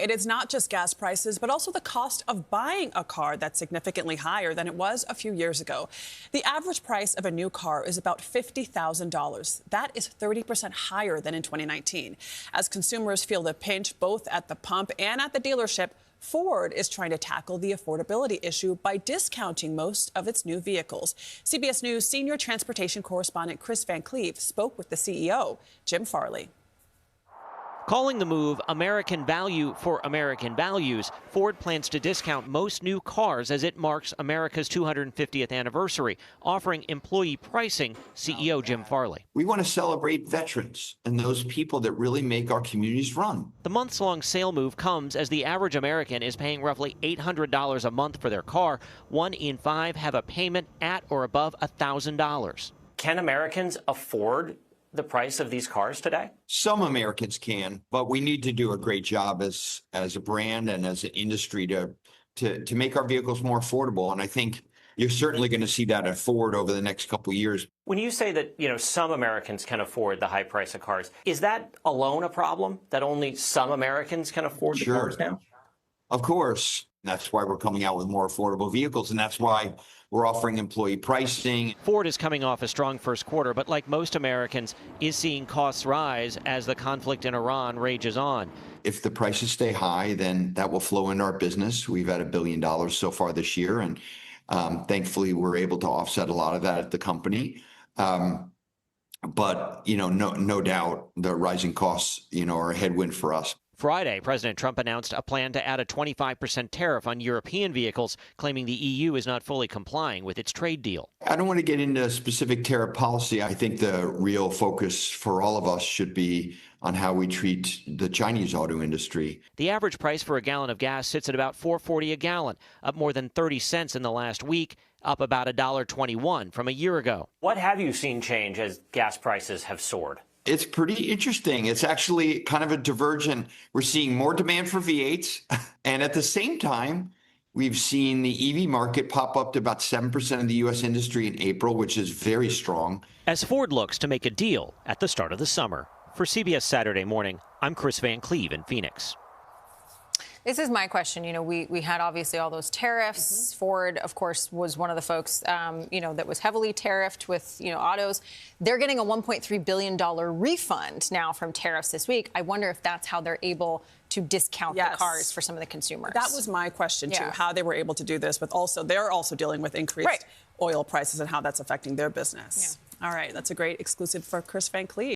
it is not just gas prices, but also the cost of buying a car that's significantly higher than it was a few years ago. The average price of a new car is about $50,000. That is 30% higher than in 2019. As consumers feel the pinch both at the pump and at the dealership, Ford is trying to tackle the affordability issue by discounting most of its new vehicles. CBS News senior transportation correspondent Chris Van Cleave spoke with the CEO, Jim Farley. Calling the move American value for American values, Ford plans to discount most new cars as it marks America's 250th anniversary, offering employee pricing, CEO Jim Farley. We want to celebrate veterans and those people that really make our communities run. The months-long sale move comes as the average American is paying roughly $800 a month for their car. 1 in 5 have a payment at or above $1,000. Can Americans afford the price of these cars today? Some Americans can, but we need to do a great job as a brand and as an industry to make our vehicles more affordable. And I think you're certainly going to see that at Ford over the next couple of years. When you say that, some Americans can afford the high price of cars, is that alone a problem, that only some Americans can afford the cars now? Of course. That's why we're coming out with more affordable vehicles, and that's why we're offering employee pricing. Ford is coming off a strong first quarter, but like most Americans, is seeing costs rise as the conflict in Iran rages on. If the prices stay high, then that will flow into our business. We've had $1 billion so far this year, and thankfully we're able to offset a lot of that at the company. But no doubt the rising costs, are a headwind for us. Friday, President Trump announced a plan to add a 25% tariff on European vehicles, claiming the EU is not fully complying with its trade deal. I don't want to get into specific tariff policy. I think the real focus for all of us should be on how we treat the Chinese auto industry. The average price for a gallon of gas sits at about $4.40 a gallon, up more than 30 cents in the last week, up about $1.21 from a year ago. What have you seen change as gas prices have soared? It's pretty interesting. It's actually kind of a divergent. We're seeing more demand for V8s, and at the same time, we've seen the EV market pop up to about 7% of the U.S. industry in April, which is very strong. As Ford looks to make a deal at the start of the summer. For CBS Saturday Morning, I'm Chris Van Cleave in Phoenix. This is my question. We had obviously all those tariffs. Ford, of course, was one of the folks, that was heavily tariffed with, autos. They're getting a $1.3 billion refund now from tariffs this week. I wonder if that's how they're able to discount the cars for some of the consumers. That was my question, too, how they were able to do this. But also, they're also dealing with increased oil prices and how that's affecting their business. Yeah. All right. That's a great exclusive for Chris Van Cleave.